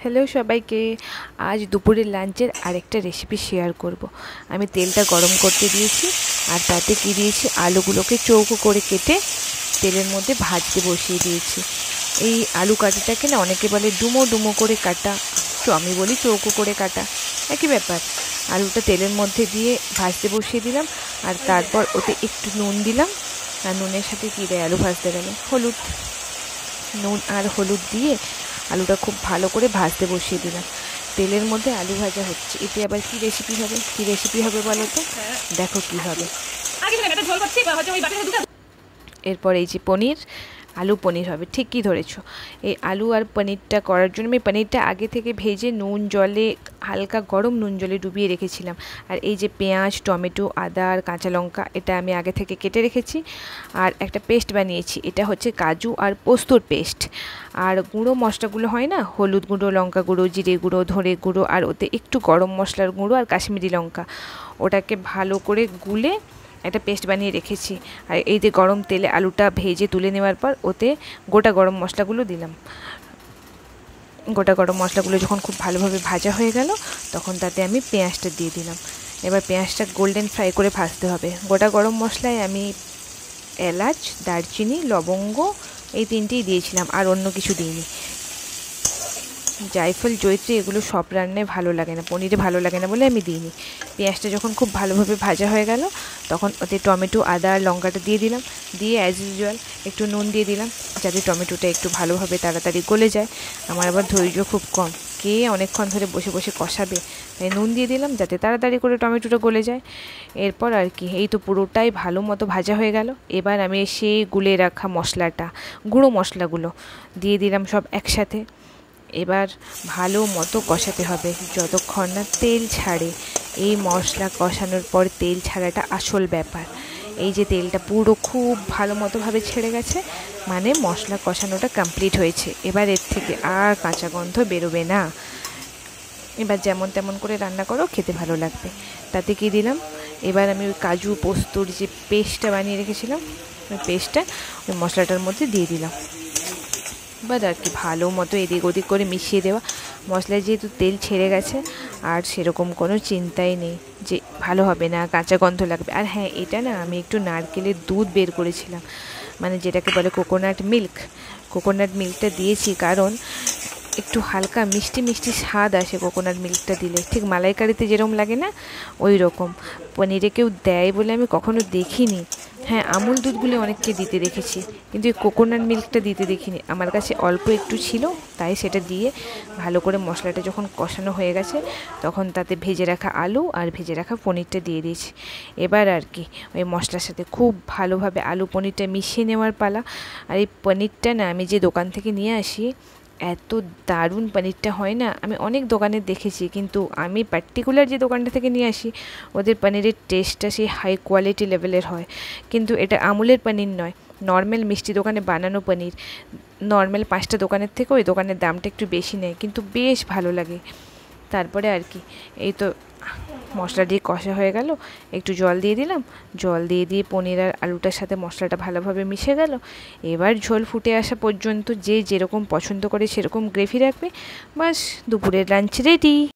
Hello সবাইকে, আজ দুপুরের লাঞ্চের আরেকটা রেসিপি শেয়ার করব। আমি তেলটা গরম করতে দিয়েছি আর তাতে কি দিয়েছি, আলুগুলোকে চৌকো করে কেটে তেলের মধ্যে ভাজতে বসিয়ে দিয়েছি। এই আলু কাটাটাকে না অনেকে বলে ডুমো ডুমো করে কাটা, তো আমি বলি চৌকো করে কাটা, একই ব্যাপার। আলুটা তেলের মধ্যে দিয়ে ভাজতে বসিয়ে দিলাম আর তারপর ওতে একটু নুন দিলাম। আর নুনের সাথে কী দেয় আলু ভাজতে গেলে, হলুদ। নুন আর হলুদ দিয়ে আলুটা খুব ভালো করে ভাজতে বসিয়ে দিলাম। তেলের মধ্যে আলু ভাজা হচ্ছে। এতে আবার কি রেসিপি হবে, কি রেসিপি হবে বলো তো? দেখো কি হবে। এরপর এই যে পনির, আলু পনির হবে, ঠিকই ধরেছো। এই আলু আর পনিরটা করার জন্য আমি পনিরটা আগে থেকে ভেজে নুন জলে, হালকা গরম নুন জলে ডুবিয়ে রেখেছিলাম। আর এই যে পেঁয়াজ, টমেটো, আদা আর কাঁচা লঙ্কা, এটা আমি আগে থেকে কেটে রেখেছি। আর একটা পেস্ট বানিয়েছি, এটা হচ্ছে কাজু আর পোস্তর পেস্ট। আর গুঁড়ো মশলাগুলো হয় না, হলুদ গুঁড়ো, লঙ্কা গুঁড়ো, জিরে গুঁড়ো, ধনে গুঁড়ো, আর ওতে একটু গরম মশলার গুঁড়ো আর কাশ্মীরি লঙ্কা, ওটাকে ভালো করে গুলে একটা পেস্ট বানিয়ে রেখেছি। আর এই যে গরম তেলে আলুটা ভেজে তুলে নেওয়ার পর ওতে গোটা গরম মশলাগুলো দিলাম। গোটা গরম মশলাগুলো যখন খুব ভালোভাবে ভাজা হয়ে গেল, তখন তাতে আমি পেঁয়াজটা দিয়ে দিলাম। এবার পেঁয়াজটা গোল্ডেন ফ্রাই করে ভাজতে হবে। গোটা গরম মশলায় আমি এলাচ, দারচিনি, লবঙ্গ এই তিনটেই দিয়েছিলাম, আর অন্য কিছু দিইনি। জায়ফল, জয়িত্রী এগুলো সব রান্নায় ভালো লাগে না, পনিরে ভালো লাগে না বলে আমি দিইনি। পেঁয়াজটা যখন খুব ভালোভাবে ভাজা হয়ে গেল, তখন ওতে টমেটো, আদা আর লঙ্কাটা দিয়ে দিলাম। দিয়ে অ্যাজ ইউজুয়াল একটু নুন দিয়ে দিলাম, যাতে টমেটোটা একটু ভালোভাবে তাড়াতাড়ি গলে যায়। আমার আবার ধৈর্য খুব কম, কে অনেকক্ষণ ধরে বসে বসে কষাবে, তাই নুন দিয়ে দিলাম যাতে তাড়াতাড়ি করে টমেটোটা গলে যায়। এরপর আর কি, এই তো পুরোটাই ভালো মতো ভাজা হয়ে গেল। এবার আমি সেই গুলে রাখা মশলাটা, গুঁড়ো মশলাগুলো দিয়ে দিলাম সব একসাথে। এবার ভালো মতো কষাতে হবে যতক্ষণ না তেল ছাড়ে। এই মশলা কষানোর পর তেল ছাড়াটা আসল ব্যাপার। এই যে তেলটা পুরো খুব ভালো মতোভাবে ছেড়ে গেছে, মানে মশলা কষানোটা কমপ্লিট হয়েছে। এবার এর থেকে আর কাঁচা গন্ধ বেরোবে না। এবার যেমন তেমন করে রান্না করো, খেতে ভালো লাগবে। তাতে কি দিলাম, এবার আমি ওই কাজু পোস্তর যে পেস্টটা বানিয়ে রেখেছিলাম, ওই পেস্টটা ওই মশলাটার মধ্যে দিয়ে দিলাম। এবার আর কি ভালো মতো এদিক ওদিক করে মিশিয়ে দেওয়া। মশলায় যেহেতু তেল ছেড়ে গেছে, আর সেরকম কোনো চিন্তাই নেই যে ভালো হবে না, কাঁচা গন্ধ লাগবে। আর হ্যাঁ, এটা না আমি একটু নারকেলের দুধ বের করেছিলাম, মানে যেটাকে বলে কোকোনাট মিল্ক। কোকোনাট মিল্কটা দিয়েছি কারণ একটু হালকা মিষ্টি মিষ্টি স্বাদ আসে কোকোনাট মিল্কটা দিলে, ঠিক মালাইকারিতে যেরকম লাগে না, ওই রকম। পনিরে কেউ দেয় বলে আমি কখনো দেখিনি। হ্যাঁ, আমুল দুধগুলি অনেককে দিতে দেখেছি, কিন্তু এই কোকোনাট মিল্কটা দিতে দেখিনি। আমার কাছে অল্প একটু ছিল, তাই সেটা দিয়ে ভালো করে মশলাটা যখন কষানো হয়ে গেছে, তখন তাতে ভেজে রাখা আলু আর ভেজে রাখা পনিরটা দিয়ে দিয়েছি। এবার আর কি ওই মশলার সাথে খুব ভালোভাবে আলু পনিরটা মিশিয়ে নেওয়ার পালা। আর এই পনিরটা না আমি যে দোকান থেকে নিয়ে আসি, এত দারুণ পনিরটা হয় না, আমি অনেক দোকানে দেখেছি, কিন্তু আমি পার্টিকুলার যে দোকানটা থেকে নিয়ে আসি, ওদের পনিরের টেস্টটা সেই হাই কোয়ালিটি লেভেলের হয়। কিন্তু এটা আমুলের পনির নয়, নর্মাল মিষ্টি দোকানে বানানো পনির। নর্মাল 5টা দোকানের থেকে ওই দোকানের দামটা একটু বেশি নেয়, কিন্তু বেশ ভালো লাগে। তারপরে আর কি, এই তো মশলা দিয়ে কষা হয়ে গেল, একটু জল দিয়ে দিলাম। জল দিয়ে দিয়ে পনির আর আলুটার সাথে মশলাটা ভালোভাবে মিশে গেল। এবার ঝোল ফুটে আসা পর্যন্ত যে যেরকম পছন্দ করে সেরকম গ্রেভি রাখবে। বাস, দুপুরের লাঞ্চ রেডি।